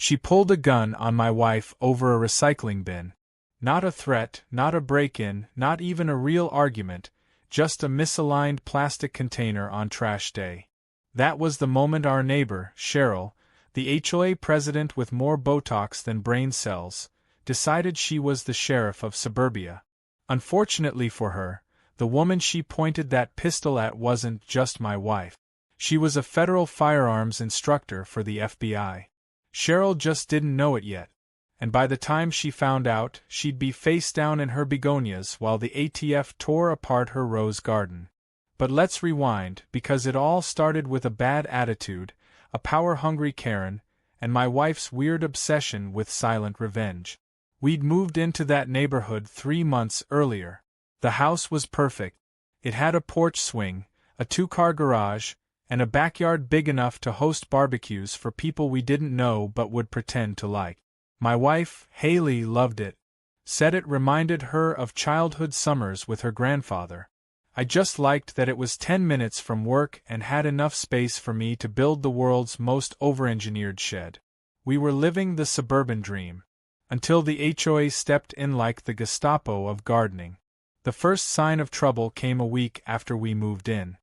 She pulled a gun on my wife over a recycling bin. Not a threat, not a break-in, not even a real argument, just a misaligned plastic container on trash day. That was the moment our neighbor, Cheryl, the HOA president with more Botox than brain cells, decided she was the sheriff of suburbia. Unfortunately for her, the woman she pointed that pistol at wasn't just my wife. She was a federal firearms instructor for the FBI. Cheryl just didn't know it yet, and by the time she found out, she'd be face down in her begonias while the ATF tore apart her rose garden. But let's rewind, because it all started with a bad attitude, a power-hungry Karen, and my wife's weird obsession with silent revenge. We'd moved into that neighborhood 3 months earlier. The house was perfect. It had a porch swing, a 2-car garage, and a backyard big enough to host barbecues for people we didn't know but would pretend to like. My wife, Haley, loved it. Said it reminded her of childhood summers with her grandfather. I just liked that it was 10 minutes from work and had enough space for me to build the world's most over-engineered shed. We were living the suburban dream. Until the HOA stepped in like the Gestapo of gardening. The first sign of trouble came a week after we moved in.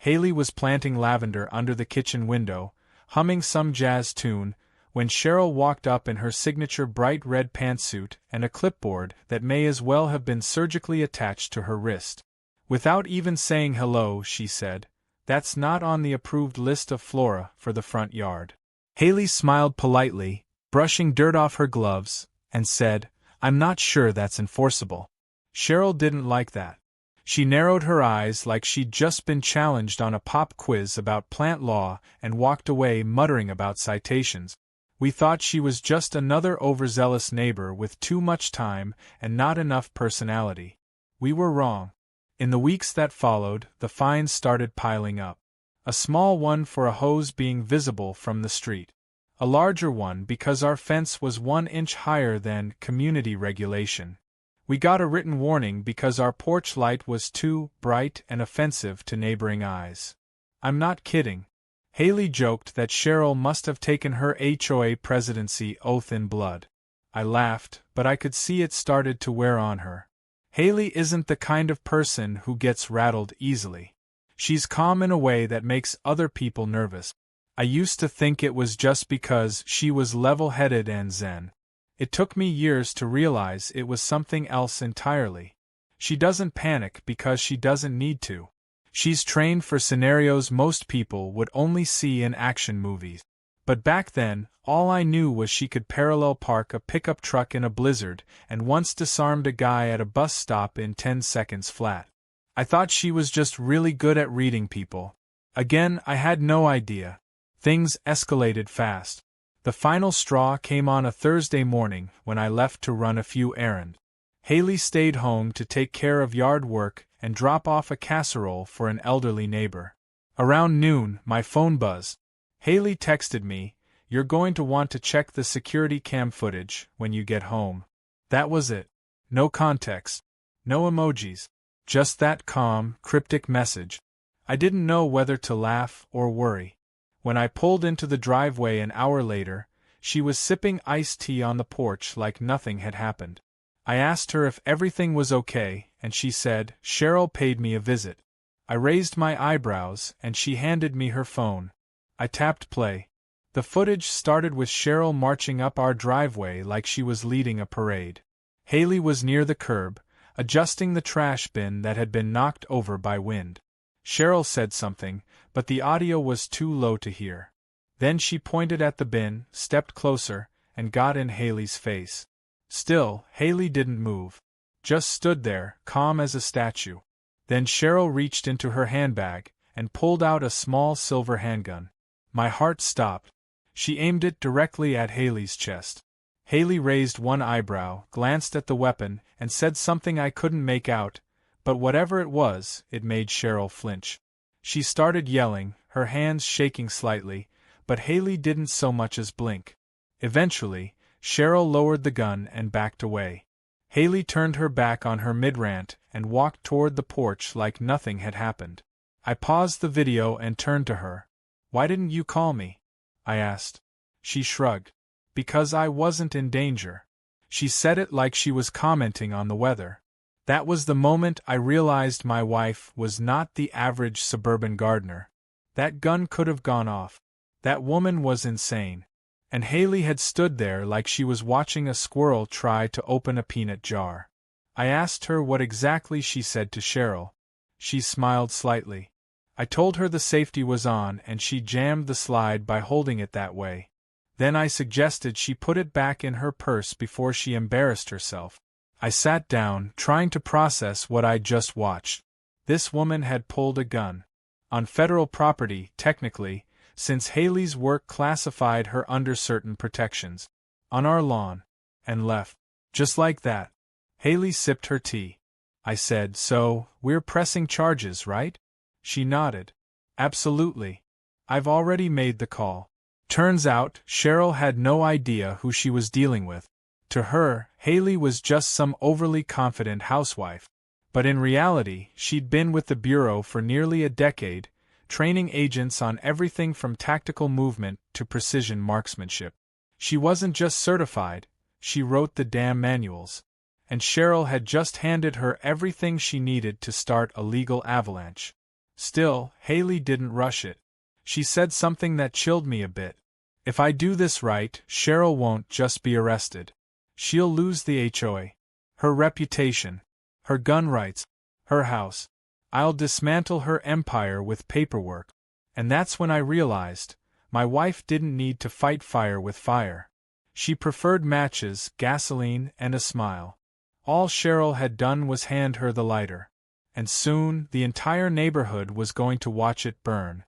Haley was planting lavender under the kitchen window, humming some jazz tune, when Cheryl walked up in her signature bright red pantsuit and a clipboard that may as well have been surgically attached to her wrist. Without even saying hello, she said, "That's not on the approved list of flora for the front yard." Haley smiled politely, brushing dirt off her gloves, and said, "I'm not sure that's enforceable." Cheryl didn't like that. She narrowed her eyes like she'd just been challenged on a pop quiz about plant law and walked away muttering about citations. We thought she was just another overzealous neighbor with too much time and not enough personality. We were wrong. In the weeks that followed, the fines started piling up. A small one for a hose being visible from the street. A larger one because our fence was 1 inch higher than community regulation. We got a written warning because our porch light was too bright and offensive to neighboring eyes. I'm not kidding. Haley joked that Cheryl must have taken her HOA presidency oath in blood. I laughed, but I could see it started to wear on her. Haley isn't the kind of person who gets rattled easily. She's calm in a way that makes other people nervous. I used to think it was just because she was level-headed and zen. It took me years to realize it was something else entirely. She doesn't panic because she doesn't need to. She's trained for scenarios most people would only see in action movies. But back then, all I knew was she could parallel park a pickup truck in a blizzard and once disarmed a guy at a bus stop in 10 seconds flat. I thought she was just really good at reading people. Again, I had no idea. Things escalated fast. The final straw came on a Thursday morning when I left to run a few errands. Haley stayed home to take care of yard work and drop off a casserole for an elderly neighbor. Around noon, my phone buzzed. Haley texted me, "You're going to want to check the security cam footage when you get home." That was it. No context. No emojis. Just that calm, cryptic message. I didn't know whether to laugh or worry. When I pulled into the driveway an hour later, she was sipping iced tea on the porch like nothing had happened. I asked her if everything was okay, and she said, "Cheryl paid me a visit." I raised my eyebrows, and she handed me her phone. I tapped play. The footage started with Cheryl marching up our driveway like she was leading a parade. Haley was near the curb, adjusting the trash bin that had been knocked over by wind. Cheryl said something, but the audio was too low to hear. Then she pointed at the bin, stepped closer, and got in Haley's face. Still, Haley didn't move. Just stood there, calm as a statue. Then Cheryl reached into her handbag and pulled out a small silver handgun. My heart stopped. She aimed it directly at Haley's chest. Haley raised one eyebrow, glanced at the weapon, and said something I couldn't make out, but whatever it was, it made Cheryl flinch. She started yelling, her hands shaking slightly, but Haley didn't so much as blink. Eventually, Cheryl lowered the gun and backed away. Haley turned her back on her mid-rant and walked toward the porch like nothing had happened. I paused the video and turned to her. "Why didn't you call me?" I asked. She shrugged. because I wasn't in danger. She said it like she was commenting on the weather. That was the moment I realized my wife was not the average suburban gardener. That gun could have gone off. That woman was insane. And Haley had stood there like she was watching a squirrel try to open a peanut jar. I asked her what exactly she said to Cheryl. She smiled slightly. I told her the safety was on and she jammed the slide by holding it that way. Then I suggested she put it back in her purse before she embarrassed herself. I sat down, trying to process what I'd just watched. This woman had pulled a gun. On federal property, technically, since Haley's work classified her under certain protections. On our lawn. And left. Just like that. Haley sipped her tea. I said, "So, we're pressing charges, right?" She nodded. "Absolutely. I've already made the call." Turns out, Cheryl had no idea who she was dealing with. To her, Haley was just some overly confident housewife. But in reality, she'd been with the Bureau for nearly a decade, training agents on everything from tactical movement to precision marksmanship. She wasn't just certified, she wrote the damn manuals. And Cheryl had just handed her everything she needed to start a legal avalanche. Still, Haley didn't rush it. She said something that chilled me a bit. "If I do this right, Cheryl won't just be arrested. She'll lose the HOA, her reputation, her gun rights, her house. I'll dismantle her empire with paperwork." And that's when I realized, my wife didn't need to fight fire with fire. She preferred matches, gasoline, and a smile. All Cheryl had done was hand her the lighter. And soon, the entire neighborhood was going to watch it burn.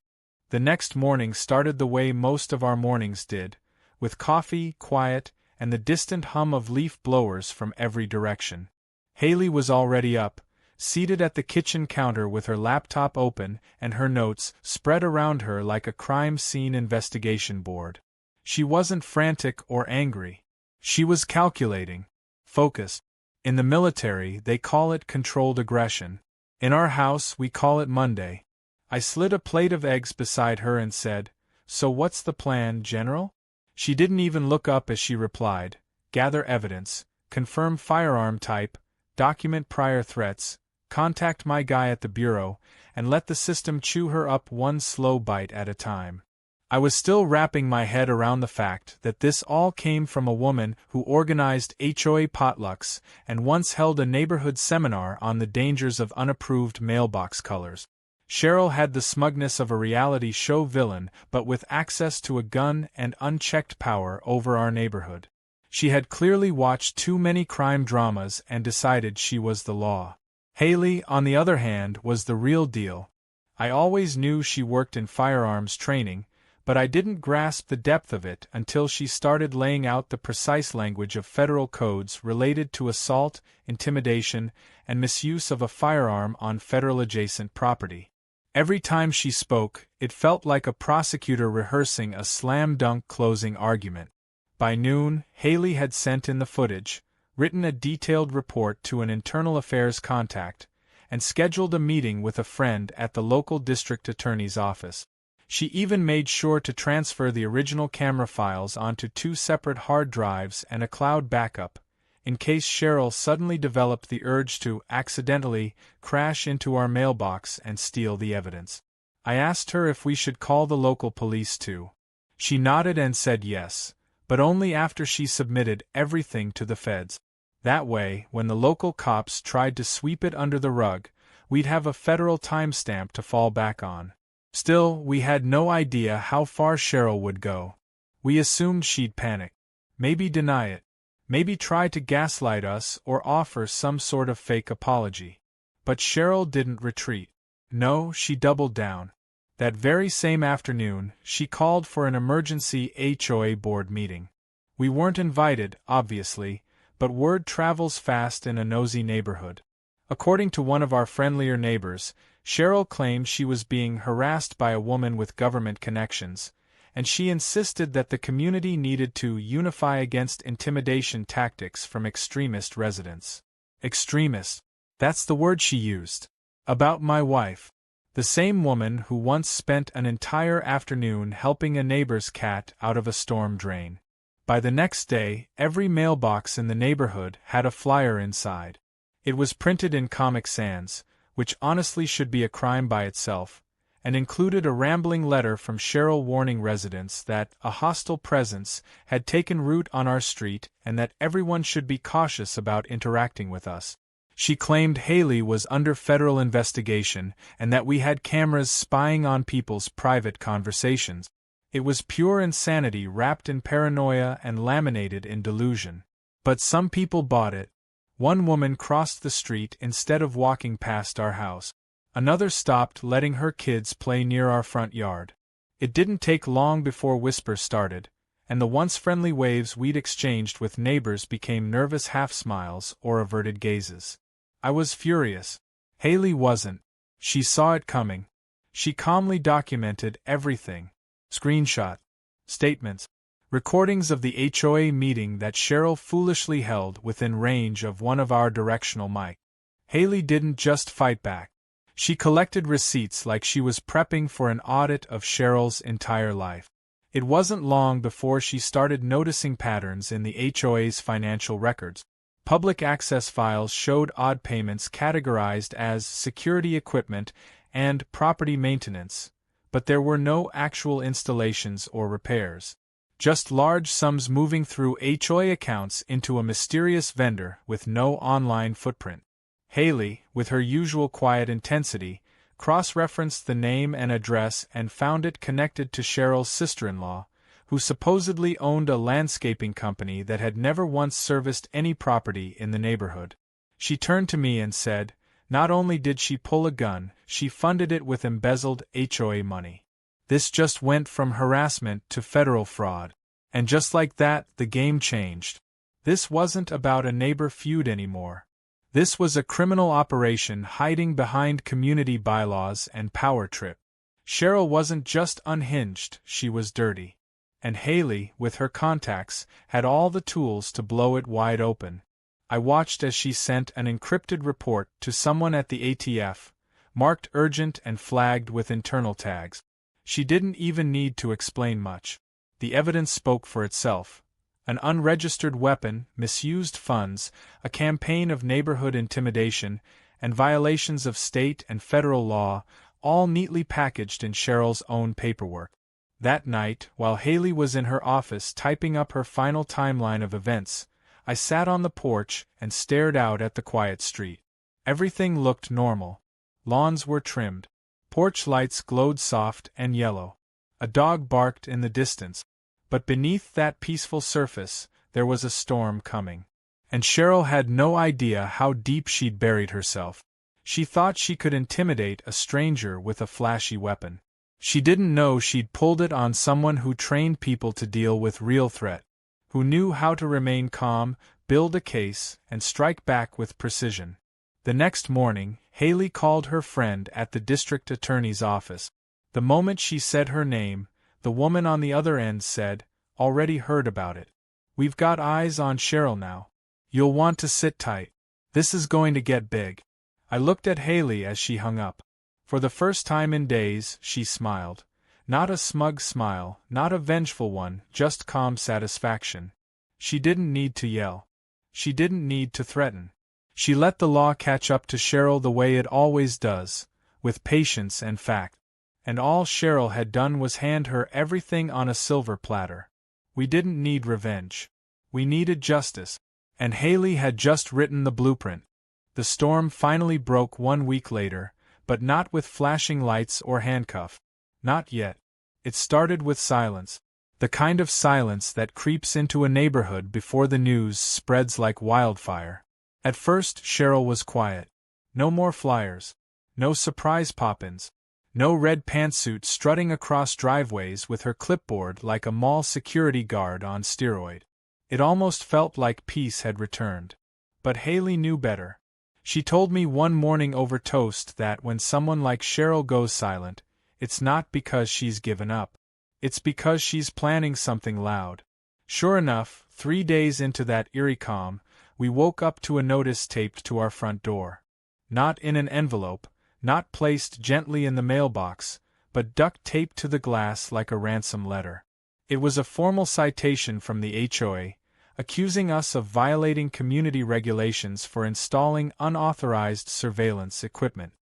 The next morning started the way most of our mornings did, with coffee, quiet, and the distant hum of leaf blowers from every direction. Haley was already up, seated at the kitchen counter with her laptop open and her notes spread around her like a crime scene investigation board. She wasn't frantic or angry. She was calculating, focused. In the military, they call it controlled aggression. In our house, we call it Monday. I slid a plate of eggs beside her and said, "So what's the plan, General?" She didn't even look up as she replied, "Gather evidence, confirm firearm type, document prior threats, contact my guy at the Bureau, and let the system chew her up one slow bite at a time." I was still wrapping my head around the fact that this all came from a woman who organized HOA potlucks and once held a neighborhood seminar on the dangers of unapproved mailbox colors. Cheryl had the smugness of a reality show villain, but with access to a gun and unchecked power over our neighborhood. She had clearly watched too many crime dramas and decided she was the law. Haley, on the other hand, was the real deal. I always knew she worked in firearms training, but I didn't grasp the depth of it until she started laying out the precise language of federal codes related to assault, intimidation, and misuse of a firearm on federal-adjacent property. Every time she spoke, it felt like a prosecutor rehearsing a slam-dunk closing argument. By noon, Haley had sent in the footage, written a detailed report to an internal affairs contact, and scheduled a meeting with a friend at the local district attorney's office. She even made sure to transfer the original camera files onto 2 separate hard drives and a cloud backup, in case Cheryl suddenly developed the urge to accidentally crash into our mailbox and steal the evidence. I asked her if we should call the local police too. She nodded and said yes, but only after she submitted everything to the feds. That way, when the local cops tried to sweep it under the rug, we'd have a federal timestamp to fall back on. Still, we had no idea how far Cheryl would go. We assumed she'd panic, maybe deny it, maybe try to gaslight us or offer some sort of fake apology. But Cheryl didn't retreat. No, she doubled down. That very same afternoon, she called for an emergency HOA board meeting. We weren't invited, obviously, but word travels fast in a nosy neighborhood. According to one of our friendlier neighbors, Cheryl claimed she was being harassed by a woman with government connections, and she insisted that the community needed to unify against intimidation tactics from extremist residents. Extremist. That's the word she used. About my wife. The same woman who once spent an entire afternoon helping a neighbor's cat out of a storm drain. By the next day, every mailbox in the neighborhood had a flyer inside. It was printed in Comic Sans, which honestly should be a crime by itself, and included a rambling letter from Cheryl warning residents that a hostile presence had taken root on our street and that everyone should be cautious about interacting with us. She claimed Haley was under federal investigation and that we had cameras spying on people's private conversations. It was pure insanity wrapped in paranoia and laminated in delusion. But some people bought it. One woman crossed the street instead of walking past our house. Another stopped letting her kids play near our front yard. It didn't take long before whispers started, and the once friendly waves we'd exchanged with neighbors became nervous half-smiles or averted gazes. I was furious. Haley wasn't. She saw it coming. She calmly documented everything. Screenshot, statements, recordings of the HOA meeting that Cheryl foolishly held within range of one of our directional mics. Haley didn't just fight back. She collected receipts like she was prepping for an audit of Cheryl's entire life. It wasn't long before she started noticing patterns in the HOA's financial records. Public access files showed odd payments categorized as security equipment and property maintenance, but there were no actual installations or repairs. Just large sums moving through HOA accounts into a mysterious vendor with no online footprint. Haley, with her usual quiet intensity, cross-referenced the name and address and found it connected to Cheryl's sister-in-law, who supposedly owned a landscaping company that had never once serviced any property in the neighborhood. She turned to me and said, not only did she pull a gun, she funded it with embezzled HOA money. This just went from harassment to federal fraud. And just like that, the game changed. This wasn't about a neighbor feud anymore. This was a criminal operation hiding behind community bylaws and power trip. Cheryl wasn't just unhinged, she was dirty. And Haley, with her contacts, had all the tools to blow it wide open. I watched as she sent an encrypted report to someone at the ATF, marked urgent and flagged with internal tags. She didn't even need to explain much. The evidence spoke for itself. An unregistered weapon, misused funds, a campaign of neighborhood intimidation, and violations of state and federal law, all neatly packaged in Cheryl's own paperwork. That night, while Haley was in her office typing up her final timeline of events, I sat on the porch and stared out at the quiet street. Everything looked normal. Lawns were trimmed. Porch lights glowed soft and yellow. A dog barked in the distance. But beneath that peaceful surface, there was a storm coming. And Cheryl had no idea how deep she'd buried herself. She thought she could intimidate a stranger with a flashy weapon. She didn't know she'd pulled it on someone who trained people to deal with real threat, who knew how to remain calm, build a case, and strike back with precision. The next morning, Haley called her friend at the district attorney's office. The moment she said her name, the woman on the other end said, "Already heard about it. We've got eyes on Cheryl now. You'll want to sit tight. This is going to get big." I looked at Haley as she hung up. For the first time in days, she smiled. Not a smug smile, not a vengeful one, just calm satisfaction. She didn't need to yell. She didn't need to threaten. She let the law catch up to Cheryl the way it always does, with patience and fact. And all Cheryl had done was hand her everything on a silver platter. We didn't need revenge. We needed justice. And Haley had just written the blueprint. The storm finally broke 1 week later, but not with flashing lights or handcuff. Not yet. It started with silence. The kind of silence that creeps into a neighborhood before the news spreads like wildfire. At first, Cheryl was quiet. No more flyers. No surprise pop-ins. No red pantsuit strutting across driveways with her clipboard like a mall security guard on steroid. It almost felt like peace had returned. But Haley knew better. She told me one morning over toast that when someone like Cheryl goes silent, it's not because she's given up. It's because she's planning something loud. Sure enough, 3 days into that eerie calm, we woke up to a notice taped to our front door. Not in an envelope, not placed gently in the mailbox, but duct taped to the glass like a ransom letter. It was a formal citation from the HOA, accusing us of violating community regulations for installing unauthorized surveillance equipment.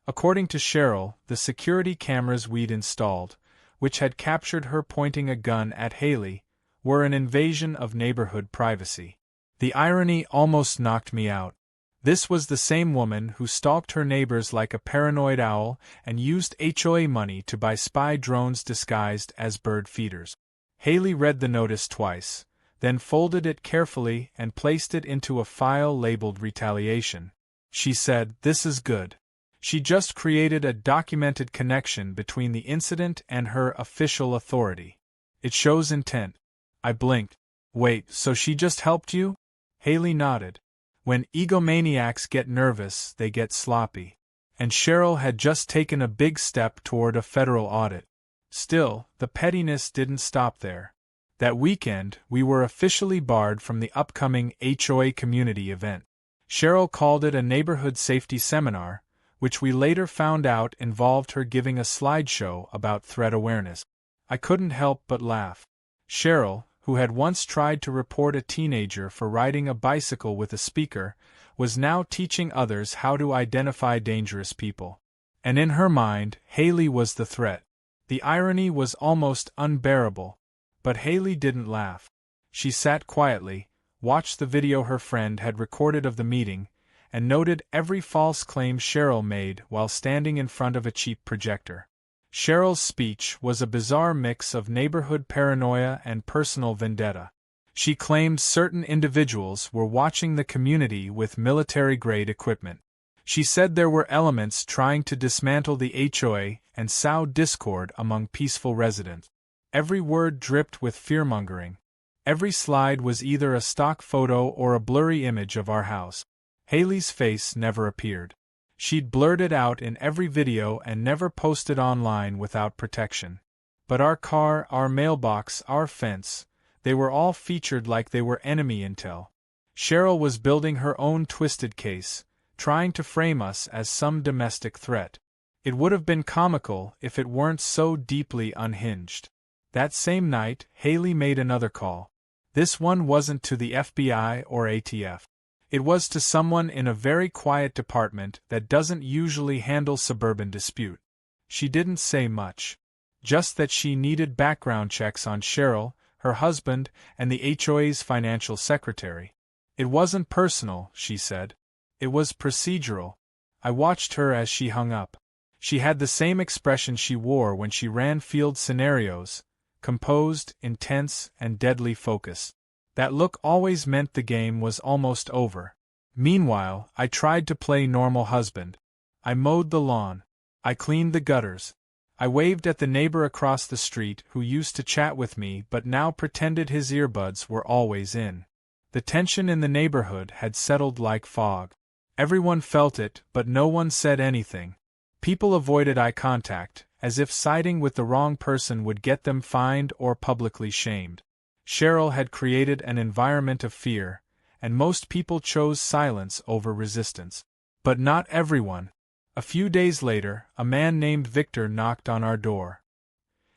According to Cheryl, the security cameras we'd installed, which had captured her pointing a gun at Haley, were an invasion of neighborhood privacy. The irony almost knocked me out. This was the same woman who stalked her neighbors like a paranoid owl and used HOA money to buy spy drones disguised as bird feeders. Haley read the notice twice, then folded it carefully and placed it into a file labeled retaliation. She said, "This is good." She just created a documented connection between the incident and her official authority. It shows intent. I blinked. Wait, so she just helped you? Haley nodded. When egomaniacs get nervous, they get sloppy. And Cheryl had just taken a big step toward a federal audit. Still, the pettiness didn't stop there. That weekend, we were officially barred from the upcoming HOA community event. Cheryl called it a neighborhood safety seminar, which we later found out involved her giving a slideshow about threat awareness. I couldn't help but laugh. Cheryl, who had once tried to report a teenager for riding a bicycle with a speaker, was now teaching others how to identify dangerous people. And in her mind, Haley was the threat. The irony was almost unbearable. But Haley didn't laugh. She sat quietly, watched the video her friend had recorded of the meeting, and noted every false claim Cheryl made while standing in front of a cheap projector. Cheryl's speech was a bizarre mix of neighborhood paranoia and personal vendetta. She claimed certain individuals were watching the community with military-grade equipment. She said there were elements trying to dismantle the HOA and sow discord among peaceful residents. Every word dripped with fearmongering. Every slide was either a stock photo or a blurry image of our house. Haley's face never appeared. She'd blurred it out in every video and never posted online without protection. But our car, our mailbox, our fence, they were all featured like they were enemy intel. Cheryl was building her own twisted case, trying to frame us as some domestic threat. It would have been comical if it weren't so deeply unhinged. That same night, Haley made another call. This one wasn't to the FBI or ATF. It was to someone in a very quiet department that doesn't usually handle suburban dispute. She didn't say much. Just that she needed background checks on Cheryl, her husband, and the HOA's financial secretary. It wasn't personal, she said. It was procedural. I watched her as she hung up. She had the same expression she wore when she ran field scenarios, composed, intense, and deadly focused. That look always meant the game was almost over. Meanwhile, I tried to play normal husband. I mowed the lawn. I cleaned the gutters. I waved at the neighbor across the street who used to chat with me but now pretended his earbuds were always in. The tension in the neighborhood had settled like fog. Everyone felt it, but no one said anything. People avoided eye contact, as if siding with the wrong person would get them fined or publicly shamed. Cheryl had created an environment of fear, and most people chose silence over resistance. But not everyone. A few days later, a man named Victor knocked on our door.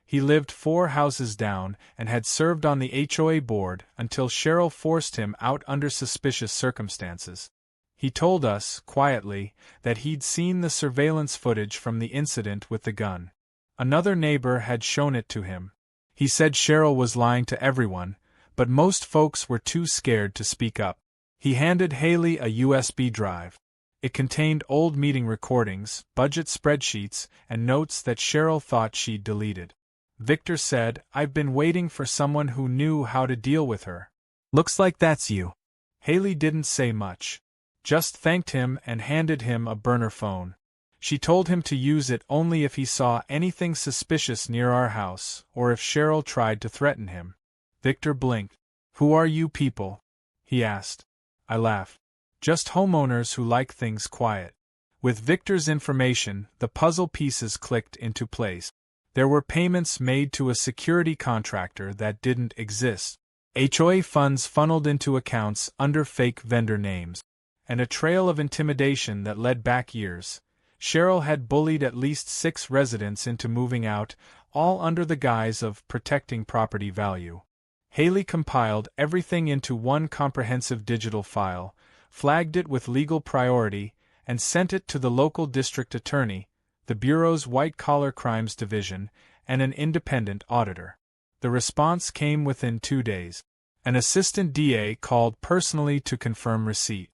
He lived 4 houses down and had served on the HOA board until Cheryl forced him out under suspicious circumstances. He told us, quietly, that he'd seen the surveillance footage from the incident with the gun. Another neighbor had shown it to him. He said Cheryl was lying to everyone, but most folks were too scared to speak up. He handed Haley a USB drive. It contained old meeting recordings, budget spreadsheets, and notes that Cheryl thought she'd deleted. Victor said, "I've been waiting for someone who knew how to deal with her. Looks like that's you." Haley didn't say much. Just thanked him and handed him a burner phone. She told him to use it only if he saw anything suspicious near our house, or if Cheryl tried to threaten him. Victor blinked. "Who are you people?" he asked. I laughed. "Just homeowners who like things quiet." With Victor's information, the puzzle pieces clicked into place. There were payments made to a security contractor that didn't exist. HOA funds funneled into accounts under fake vendor names. And a trail of intimidation that led back years. Cheryl had bullied at least 6 residents into moving out, all under the guise of protecting property value. Haley compiled everything into one comprehensive digital file, flagged it with legal priority, and sent it to the local district attorney, the Bureau's white-collar crimes division, and an independent auditor. The response came within 2 days. An assistant DA called personally to confirm receipt.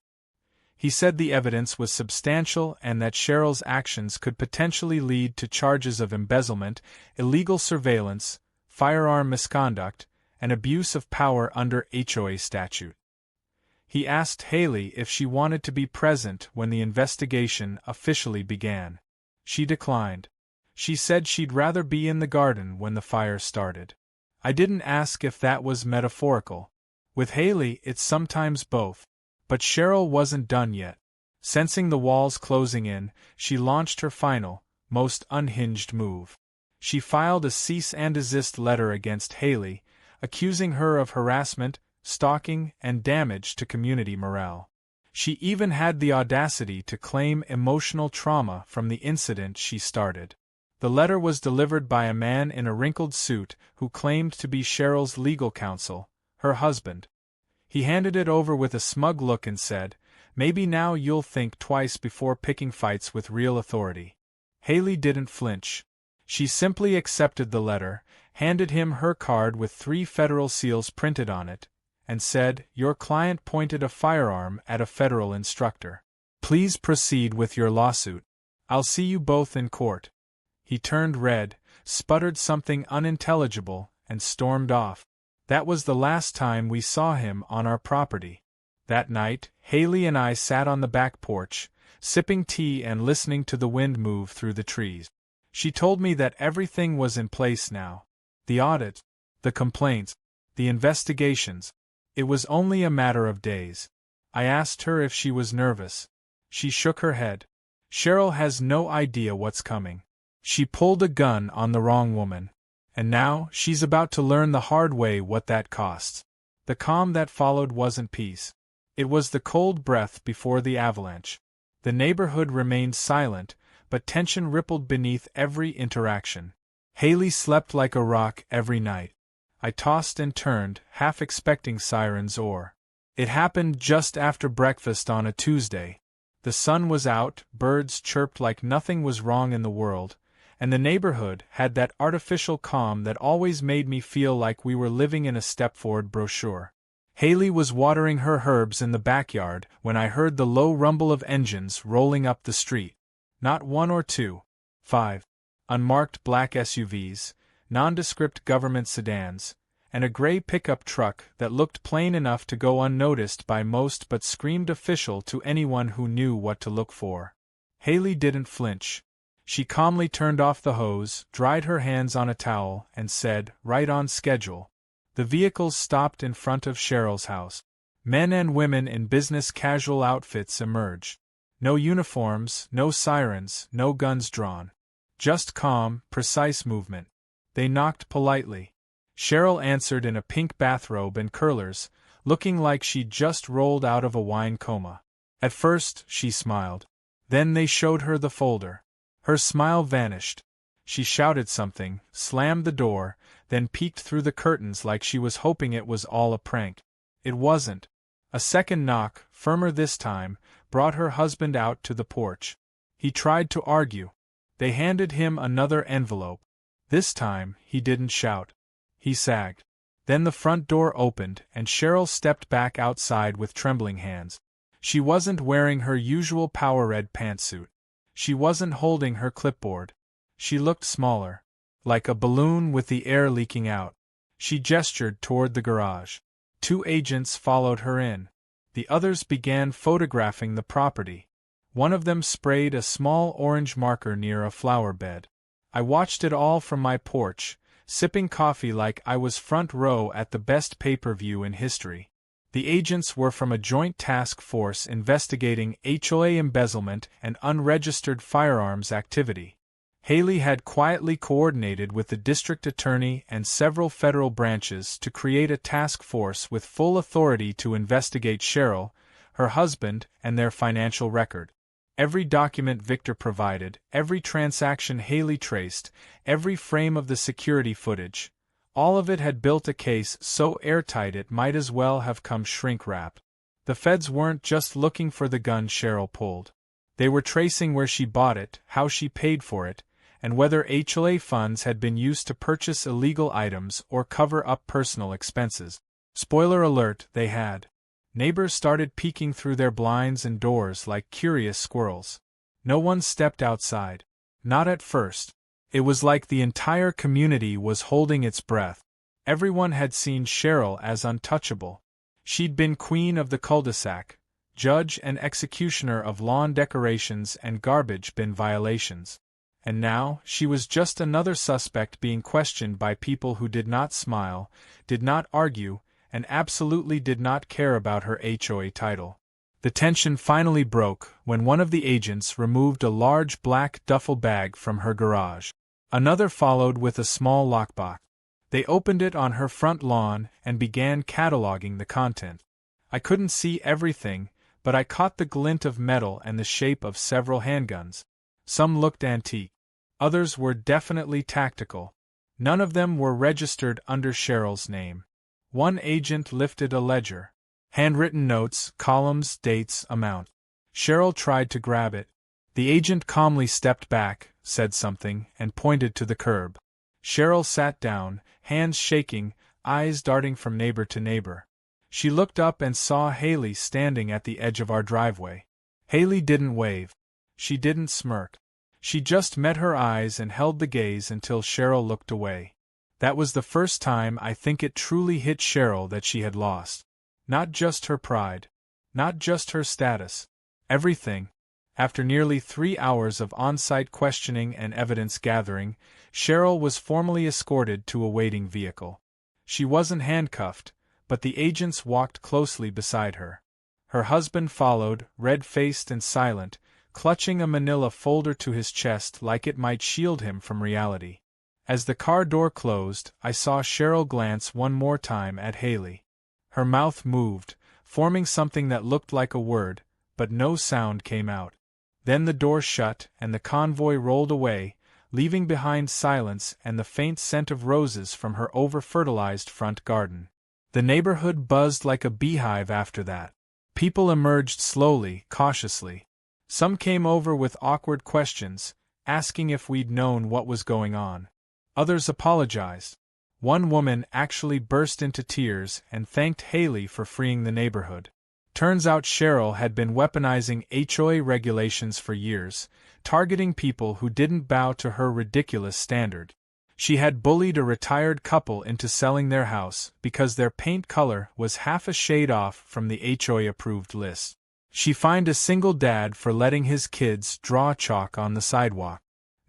He said the evidence was substantial and that Cheryl's actions could potentially lead to charges of embezzlement, illegal surveillance, firearm misconduct, and abuse of power under HOA statute. He asked Haley if she wanted to be present when the investigation officially began. She declined. She said she'd rather be in the garden when the fire started. I didn't ask if that was metaphorical. With Haley, it's sometimes both. But Cheryl wasn't done yet. Sensing the walls closing in, she launched her final, most unhinged move. She filed a cease and desist letter against Haley, accusing her of harassment, stalking, and damage to community morale. She even had the audacity to claim emotional trauma from the incident she started. The letter was delivered by a man in a wrinkled suit who claimed to be Cheryl's legal counsel, her husband. He handed it over with a smug look and said, "Maybe now you'll think twice before picking fights with real authority." Haley didn't flinch. She simply accepted the letter, handed him her card with 3 federal seals printed on it, and said, "Your client pointed a firearm at a federal instructor. Please proceed with your lawsuit. I'll see you both in court." He turned red, sputtered something unintelligible, and stormed off. That was the last time we saw him on our property. That night, Haley and I sat on the back porch, sipping tea and listening to the wind move through the trees. She told me that everything was in place now. The audit, the complaints, the investigations. It was only a matter of days. I asked her if she was nervous. She shook her head. Cheryl has no idea what's coming. She pulled a gun on the wrong woman. And now, she's about to learn the hard way what that costs. The calm that followed wasn't peace. It was the cold breath before the avalanche. The neighborhood remained silent, but tension rippled beneath every interaction. Haley slept like a rock every night. I tossed and turned, half expecting sirens or. It happened just after breakfast on a Tuesday. The sun was out, birds chirped like nothing was wrong in the world, and the neighborhood had that artificial calm that always made me feel like we were living in a Stepford brochure. Haley was watering her herbs in the backyard when I heard the low rumble of engines rolling up the street. Not 1 or 2, 5. Unmarked black SUVs, nondescript government sedans, and a gray pickup truck that looked plain enough to go unnoticed by most but screamed official to anyone who knew what to look for. Haley didn't flinch. She calmly turned off the hose, dried her hands on a towel, and said, "Right on schedule." The vehicles stopped in front of Cheryl's house. Men and women in business casual outfits emerged. No uniforms, no sirens, no guns drawn. Just calm, precise movement. They knocked politely. Cheryl answered in a pink bathrobe and curlers, looking like she'd just rolled out of a wine coma. At first, she smiled. Then they showed her the folder. Her smile vanished. She shouted something, slammed the door, then peeked through the curtains like she was hoping it was all a prank. It wasn't. A second knock, firmer this time, brought her husband out to the porch. He tried to argue. They handed him another envelope. This time, he didn't shout. He sagged. Then the front door opened and Cheryl stepped back outside with trembling hands. She wasn't wearing her usual power red pantsuit. She wasn't holding her clipboard. She looked smaller, like a balloon with the air leaking out. She gestured toward the garage. 2 agents followed her in. The others began photographing the property. One of them sprayed a small orange marker near a flower bed. I watched it all from my porch, sipping coffee like I was front row at the best pay-per-view in history. The agents were from a joint task force investigating HOA embezzlement and unregistered firearms activity. Haley had quietly coordinated with the district attorney and several federal branches to create a task force with full authority to investigate Cheryl, her husband, and their financial record. Every document Victor provided, every transaction Haley traced, every frame of the security footage, all of it had built a case so airtight it might as well have come shrink-wrapped. The feds weren't just looking for the gun Cheryl pulled. They were tracing where she bought it, how she paid for it, and whether HOA funds had been used to purchase illegal items or cover up personal expenses. Spoiler alert, they had. Neighbors started peeking through their blinds and doors like curious squirrels. No one stepped outside. Not at first. It was like the entire community was holding its breath. Everyone had seen Cheryl as untouchable. She'd been queen of the cul-de-sac, judge and executioner of lawn decorations and garbage bin violations. And now, she was just another suspect being questioned by people who did not smile, did not argue, and absolutely did not care about her HOA title. The tension finally broke when one of the agents removed a large black duffel bag from her garage. Another followed with a small lockbox. They opened it on her front lawn and began cataloging the content. I couldn't see everything, but I caught the glint of metal and the shape of several handguns. Some looked antique. Others were definitely tactical. None of them were registered under Cheryl's name. One agent lifted a ledger. Handwritten notes, columns, dates, amount. Cheryl tried to grab it. The agent calmly stepped back, said something, and pointed to the curb. Cheryl sat down, hands shaking, eyes darting from neighbor to neighbor. She looked up and saw Haley standing at the edge of our driveway. Haley didn't wave. She didn't smirk. She just met her eyes and held the gaze until Cheryl looked away. That was the first time I think it truly hit Cheryl that she had lost. Not just her pride. Not just her status. Everything. After nearly 3 hours of on-site questioning and evidence gathering, Cheryl was formally escorted to a waiting vehicle. She wasn't handcuffed, but the agents walked closely beside her. Her husband followed, red-faced and silent, clutching a manila folder to his chest like it might shield him from reality. As the car door closed, I saw Cheryl glance one more time at Haley. Her mouth moved, forming something that looked like a word, but no sound came out. Then the door shut and the convoy rolled away, leaving behind silence and the faint scent of roses from her over-fertilized front garden. The neighborhood buzzed like a beehive after that. People emerged slowly, cautiously. Some came over with awkward questions, asking if we'd known what was going on. Others apologized. One woman actually burst into tears and thanked Haley for freeing the neighborhood. Turns out Cheryl had been weaponizing HOA regulations for years, targeting people who didn't bow to her ridiculous standard. She had bullied a retired couple into selling their house because their paint color was half a shade off from the HOA-approved list. She fined a single dad for letting his kids draw chalk on the sidewalk.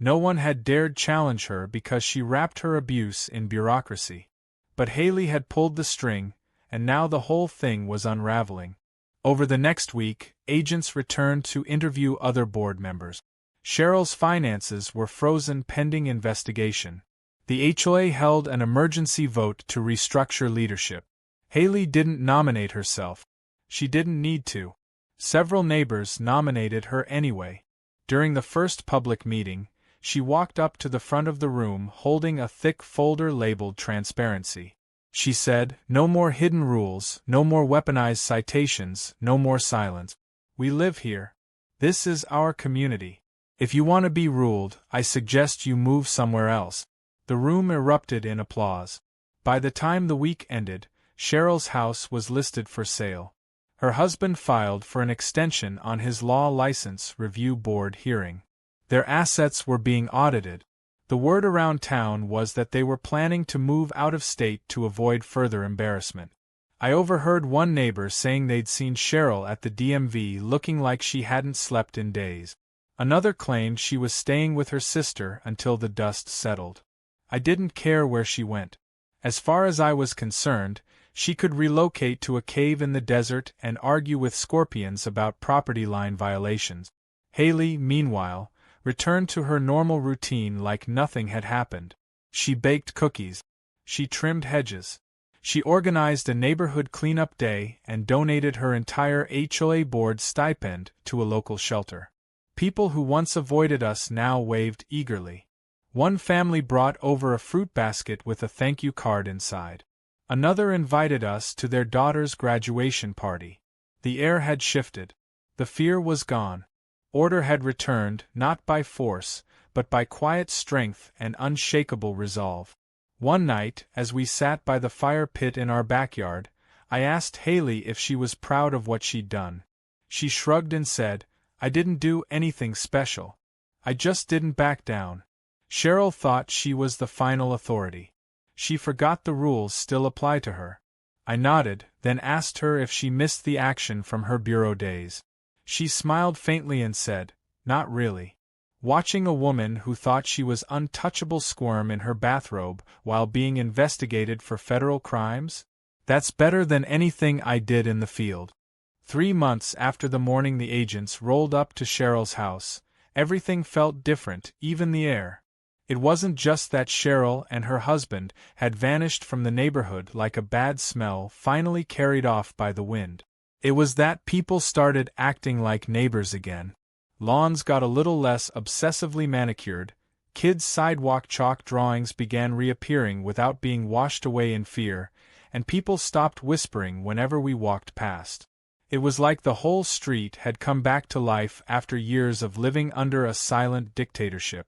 No one had dared challenge her because she wrapped her abuse in bureaucracy. But Haley had pulled the string, and now the whole thing was unraveling. Over the next week, agents returned to interview other board members. Cheryl's finances were frozen pending investigation. The HOA held an emergency vote to restructure leadership. Haley didn't nominate herself. She didn't need to. Several neighbors nominated her anyway. During the first public meeting, she walked up to the front of the room holding a thick folder labeled Transparency. She said, "No more hidden rules, no more weaponized citations, no more silence. We live here. This is our community. If you want to be ruled, I suggest you move somewhere else." The room erupted in applause. By the time the week ended, Cheryl's house was listed for sale. Her husband filed for an extension on his law license review board hearing. Their assets were being audited. The word around town was that they were planning to move out of state to avoid further embarrassment. I overheard one neighbor saying they'd seen Cheryl at the DMV looking like she hadn't slept in days. Another claimed she was staying with her sister until the dust settled. I didn't care where she went. As far as I was concerned, she could relocate to a cave in the desert and argue with scorpions about property line violations. Haley, meanwhile, returned to her normal routine like nothing had happened. She baked cookies. She trimmed hedges. She organized a neighborhood cleanup day and donated her entire HOA board stipend to a local shelter. People who once avoided us now waved eagerly. One family brought over a fruit basket with a thank you card inside. Another invited us to their daughter's graduation party. The air had shifted. The fear was gone. Order had returned, not by force, but by quiet strength and unshakable resolve. One night, as we sat by the fire pit in our backyard, I asked Haley if she was proud of what she'd done. She shrugged and said, "I didn't do anything special. I just didn't back down." Cheryl thought she was the final authority. She forgot the rules still apply to her. I nodded, then asked her if she missed the action from her bureau days. She smiled faintly and said, "Not really." Watching a woman who thought she was untouchable squirm in her bathrobe while being investigated for federal crimes? That's better than anything I did in the field. 3 months after the morning the agents rolled up to Cheryl's house, everything felt different, even the air. It wasn't just that Cheryl and her husband had vanished from the neighborhood like a bad smell finally carried off by the wind. It was that people started acting like neighbors again. Lawns got a little less obsessively manicured, kids' sidewalk chalk drawings began reappearing without being washed away in fear, and people stopped whispering whenever we walked past. It was like the whole street had come back to life after years of living under a silent dictatorship.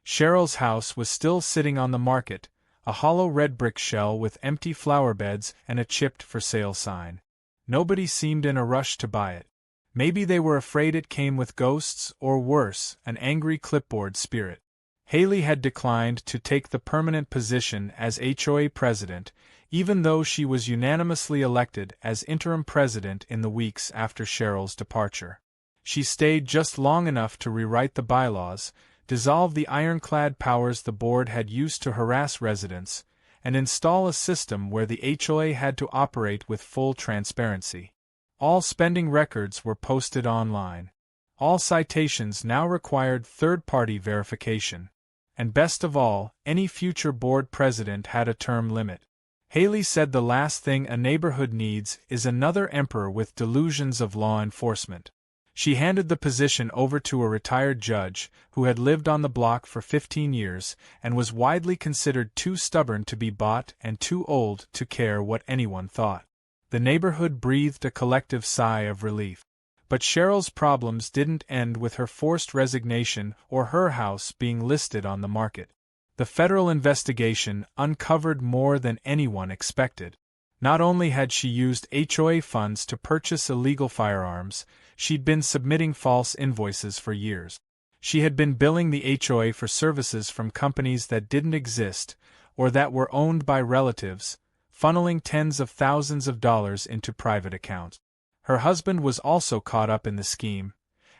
Cheryl's house was still sitting on the market, a hollow red brick shell with empty flower beds and a chipped for sale sign. Nobody seemed in a rush to buy it. Maybe they were afraid it came with ghosts, or worse, an angry clipboard spirit. Haley had declined to take the permanent position as HOA president, even though she was unanimously elected as interim president in the weeks after Cheryl's departure. She stayed just long enough to rewrite the bylaws, dissolve the ironclad powers the board had used to harass residents, and install a system where the HOA had to operate with full transparency. All spending records were posted online. All citations now required third-party verification. And best of all, any future board president had a term limit. Haley said the last thing a neighborhood needs is another emperor with delusions of law enforcement. She handed the position over to a retired judge who had lived on the block for 15 years and was widely considered too stubborn to be bought and too old to care what anyone thought. The neighborhood breathed a collective sigh of relief. But Cheryl's problems didn't end with her forced resignation or her house being listed on the market. The federal investigation uncovered more than anyone expected. Not only had she used HOA funds to purchase illegal firearms, she'd been submitting false invoices for years. She had been billing the HOA for services from companies that didn't exist, or that were owned by relatives, funneling tens of thousands of dollars into private accounts. Her husband was also caught up in the scheme,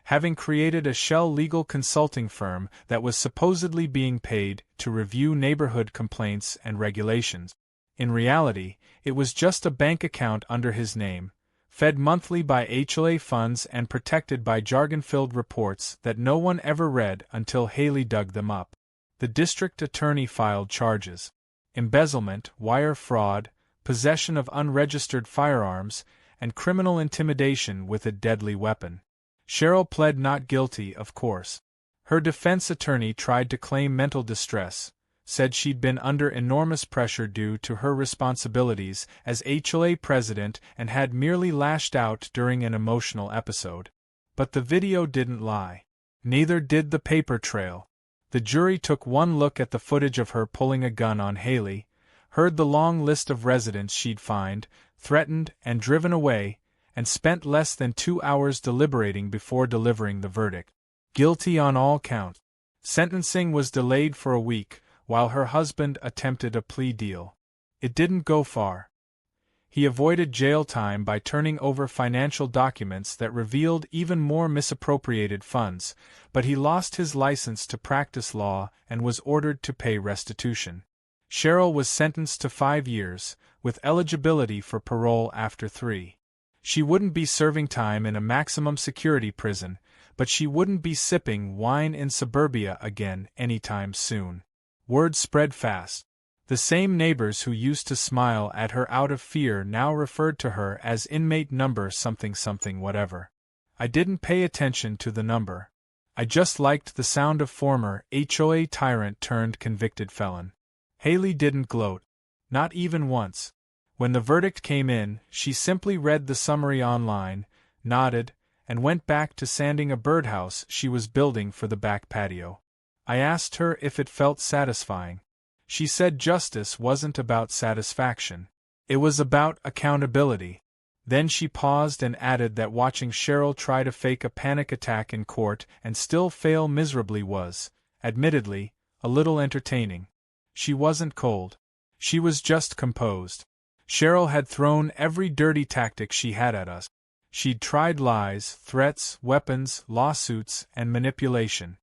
having created a shell legal consulting firm that was supposedly being paid to review neighborhood complaints and regulations. In reality, it was just a bank account under his name, fed monthly by HOA funds and protected by jargon-filled reports that no one ever read until Haley dug them up. The district attorney filed charges: embezzlement, wire fraud, possession of unregistered firearms, and criminal intimidation with a deadly weapon. Cheryl pled not guilty, of course. Her defense attorney tried to claim mental distress, said she'd been under enormous pressure due to her responsibilities as HOA president and had merely lashed out during an emotional episode. But the video didn't lie. Neither did the paper trail. The jury took one look at the footage of her pulling a gun on Haley, heard the long list of residents she'd fined, threatened, and driven away, and spent less than 2 hours deliberating before delivering the verdict. Guilty on all counts. Sentencing was delayed for a week, while her husband attempted a plea deal. It didn't go far. He avoided jail time by turning over financial documents that revealed even more misappropriated funds, but he lost his license to practice law and was ordered to pay restitution. Cheryl was sentenced to 5 years, with eligibility for parole after 3. She wouldn't be serving time in a maximum security prison, but she wouldn't be sipping wine in suburbia again anytime soon. Word spread fast. The same neighbors who used to smile at her out of fear now referred to her as inmate number something something whatever. I didn't pay attention to the number. I just liked the sound of former HOA tyrant turned convicted felon. Haley didn't gloat. Not even once. When the verdict came in, she simply read the summary online, nodded, and went back to sanding a birdhouse she was building for the back patio. I asked her if it felt satisfying. She said justice wasn't about satisfaction. It was about accountability. Then she paused and added that watching Cheryl try to fake a panic attack in court and still fail miserably was, admittedly, a little entertaining. She wasn't cold. She was just composed. Cheryl had thrown every dirty tactic she had at us. She'd tried lies, threats, weapons, lawsuits, and manipulation.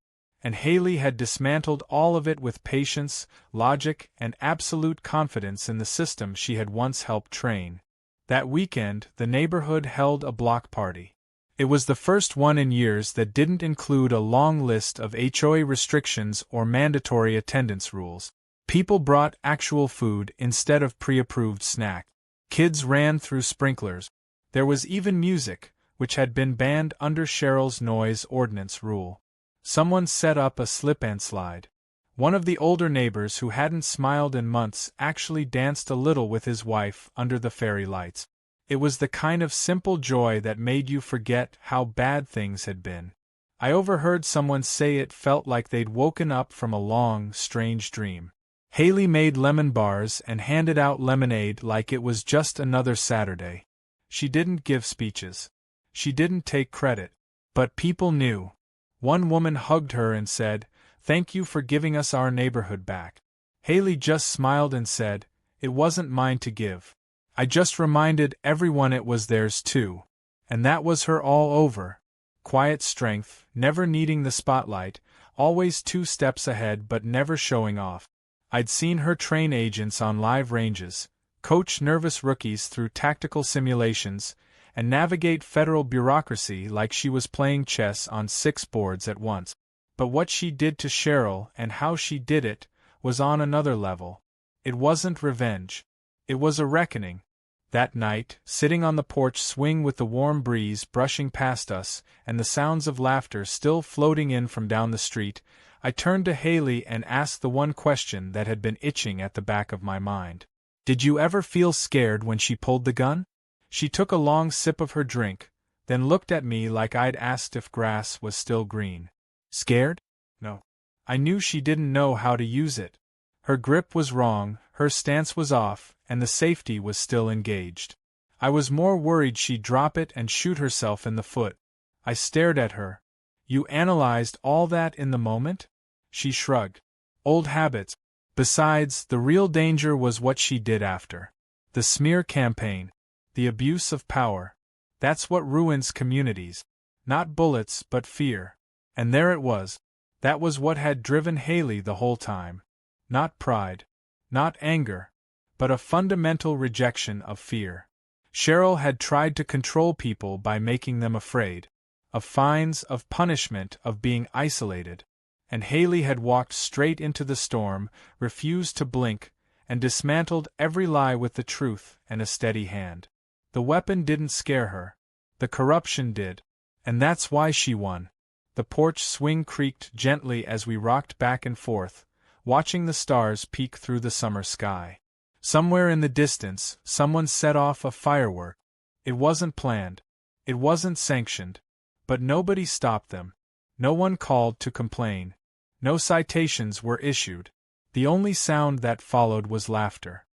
And Haley had dismantled all of it with patience, logic, and absolute confidence in the system she had once helped train. That weekend, the neighborhood held a block party. It was the first one in years that didn't include a long list of HOA restrictions or mandatory attendance rules. People brought actual food instead of pre-approved snack. Kids ran through sprinklers. There was even music, which had been banned under Cheryl's noise ordinance rule. Someone set up a slip-and-slide. One of the older neighbors who hadn't smiled in months actually danced a little with his wife under the fairy lights. It was the kind of simple joy that made you forget how bad things had been. I overheard someone say it felt like they'd woken up from a long, strange dream. Haley made lemon bars and handed out lemonade like it was just another Saturday. She didn't give speeches. She didn't take credit. But people knew. One woman hugged her and said, "Thank you for giving us our neighborhood back." Haley just smiled and said, "It wasn't mine to give. I just reminded everyone it was theirs too." And that was her all over. Quiet strength, never needing the spotlight, always 2 steps ahead but never showing off. I'd seen her train agents on live ranges, coach nervous rookies through tactical simulations, and navigate federal bureaucracy like she was playing chess on 6 boards at once. But what she did to Cheryl and how she did it was on another level. It wasn't revenge. It was a reckoning. That night, sitting on the porch swing with the warm breeze brushing past us and the sounds of laughter still floating in from down the street, I turned to Haley and asked the one question that had been itching at the back of my mind. "Did you ever feel scared when she pulled the gun?" She took a long sip of her drink, then looked at me like I'd asked if grass was still green. Scared? No. I knew she didn't know how to use it. Her grip was wrong, her stance was off, and the safety was still engaged. I was more worried she'd drop it and shoot herself in the foot. I stared at her. "You analyzed all that in the moment?" She shrugged. "Old habits. Besides, the real danger was what she did after. The smear campaign. The abuse of power. That's what ruins communities. Not bullets, but fear." And there it was. That was what had driven Haley the whole time. Not pride. Not anger. But a fundamental rejection of fear. Cheryl had tried to control people by making them afraid. Of fines, of punishment, of being isolated. And Haley had walked straight into the storm, refused to blink, and dismantled every lie with the truth and a steady hand. The weapon didn't scare her. The corruption did. And that's why she won. The porch swing creaked gently as we rocked back and forth, watching the stars peek through the summer sky. Somewhere in the distance, someone set off a firework. It wasn't planned. It wasn't sanctioned. But nobody stopped them. No one called to complain. No citations were issued. The only sound that followed was laughter.